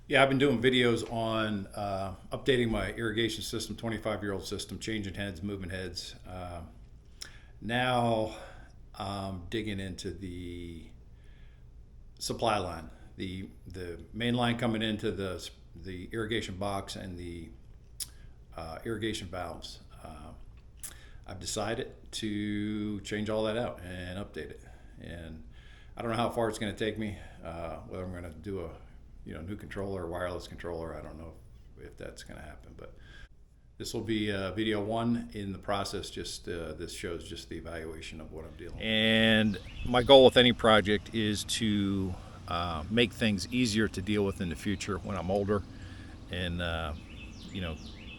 Yeah, I've been doing videos on updating my irrigation system, 25-year-old system, changing heads, moving heads. Now I'm digging into the supply line, the main line coming into the irrigation box and the irrigation valves. I've decided to change all that out and update it. And I don't know how far it's going to take me. Whether I'm going to do a new controller or wireless controller, I don't know if that's going to happen. But this will be video one in the process. Just this shows just the evaluation of what I'm dealing with. And my goal with any project is to make things easier to deal with in the future when I'm older and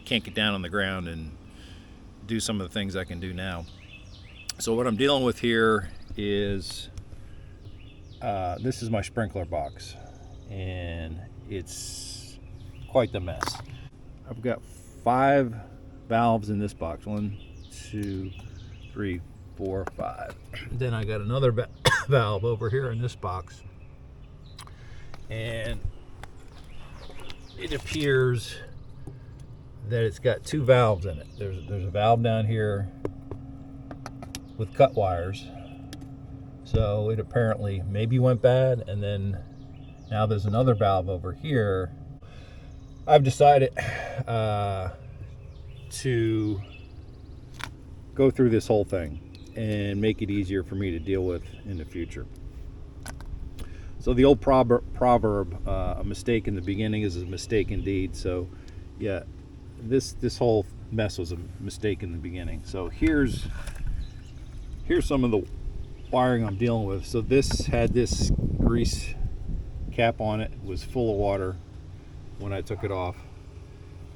can't get down on the ground and do some of the things I can do now. So what I'm dealing with here is this is my sprinkler box, and it's quite the mess. I've got 5 valves in this box. 1, 2, 3, 4, 5. Then I got another valve over here in this box, and it appears that it's got 2 valves in it. There's a valve down here with cut wires, so it apparently maybe went bad, and then now there's another valve over here. I've decided to go through this whole thing and make it easier for me to deal with in the future. So the old proverb, a mistake in the beginning is a mistake indeed. So yeah, this whole mess was a mistake in the beginning. So here's some of the wiring I'm dealing with. So this had this grease cap on it. It was full of water when I took it off,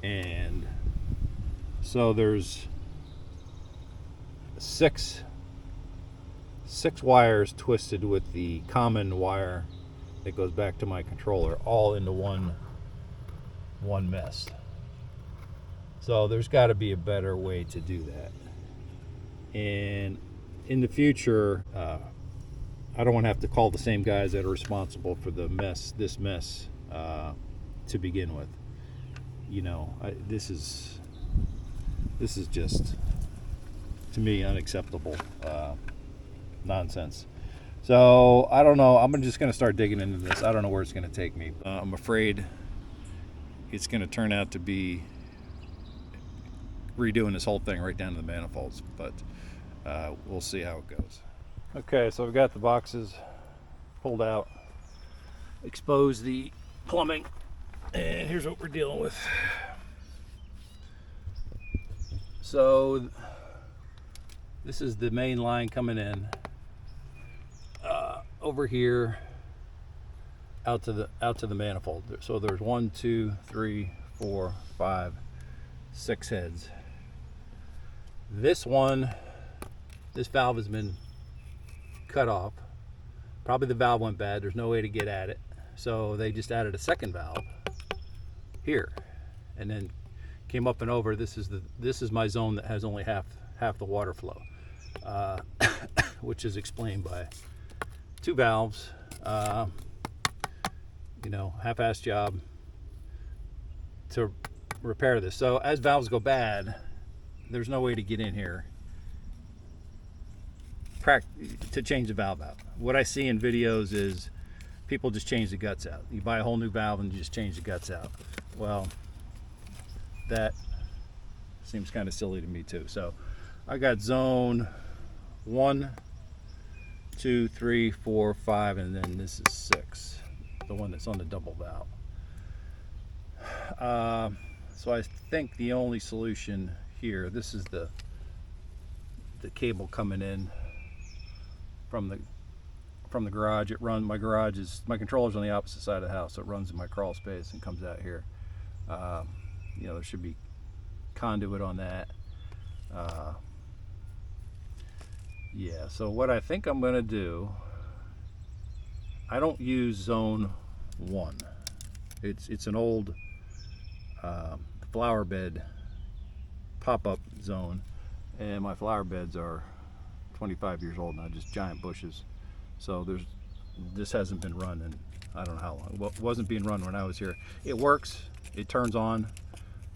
and so there's six wires twisted with the common wire that goes back to my controller, all into one mess. So there's got to be a better way to do that. And in the future, I don't want to have to call the same guys that are responsible for this mess to begin with. This is just, to me, unacceptable nonsense. So I don't know. I'm just going to start digging into this. I don't know where it's going to take me. I'm afraid it's going to turn out to be redoing this whole thing right down to the manifolds, but we'll see how it goes. Okay, so I've got the boxes pulled out, exposed the plumbing, and here's what we're dealing with. So this is the main line coming in over here out to the manifold. So there's 1, 2, 3, 4, 5, 6 heads. This valve has been cut off. Probably the valve went bad. There's no way to get at it, so they just added a second valve here, and then came up and over. This is my zone that has only half the water flow, which is explained by 2 valves. Half-assed job to repair this. So as valves go bad, there's no way to get in here to change the valve out. What I see in videos is people just change the guts out. You buy a whole new valve and you just change the guts out. Well, that seems kind of silly to me too. So I got zone 1, 2, 3, 4, 5, and then this is 6, the one that's on the double valve. So I think the only solution here, this is the cable coming in from the garage. My controller's on the opposite side of the house, so it runs in my crawl space and comes out here. There should be conduit on that. Yeah, so what I think I'm going to do, I don't use zone 1. It's an old flower bed pop-up zone, and my flower beds are 25 years old now, just giant bushes. So there's this hasn't been run in I don't know how long. Well, it wasn't being run when I was here. It works, it turns on,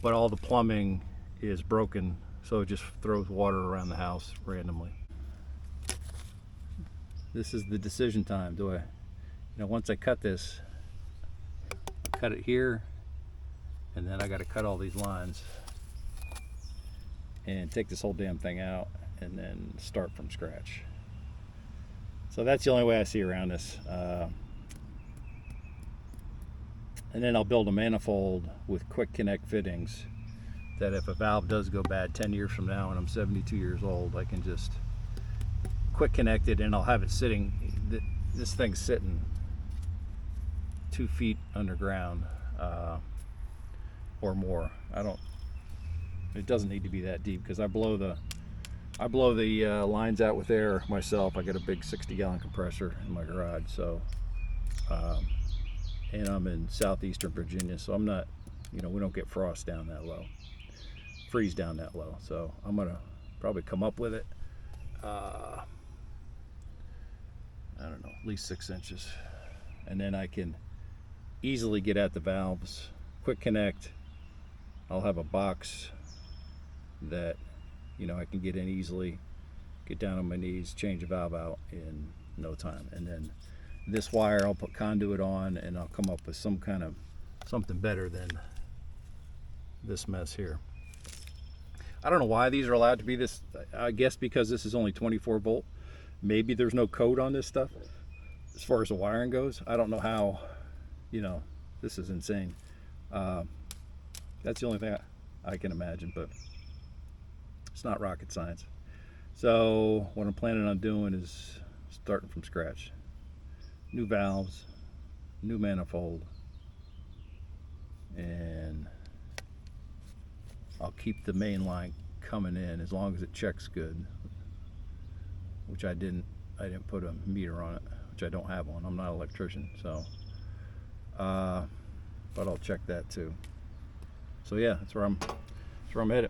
but all the plumbing is broken, so it just throws water around the house randomly. This is the decision time. Do I, once I cut this, cut it here, and then I got to cut all these lines and take this whole damn thing out and then start from scratch. So that's the only way I see around this. And then I'll build a manifold with quick connect fittings that if a valve does go bad 10 years from now and I'm 72 years old, I can just quick connect it, and I'll have it sitting, this thing's sitting 2 feet underground or more. It doesn't need to be that deep because I blow the lines out with air myself. I got a big 60-gallon compressor in my garage, so and I'm in southeastern Virginia, so I'm not, we don't get frost down that low, freeze down that low. So I'm gonna probably come up with it, I don't know, at least 6 inches, and then I can easily get at the valves, quick connect. I'll have a box that I can get in easily, get down on my knees, change the valve out in no time, and then this wire I'll put conduit on, and I'll come up with something better than this mess here. I don't know why these are allowed to be this. I guess because this is only 24 volt. Maybe there's no code on this stuff as far as the wiring goes. I don't know how. This is insane. That's the only thing I can imagine, but it's not rocket science. So what I'm planning on doing is starting from scratch. New valves, new manifold, and I'll keep the main line coming in as long as it checks good, which I didn't put a meter on it, which I don't have one. I'm not an electrician, so but I'll check that too. So yeah, that's where I'm headed.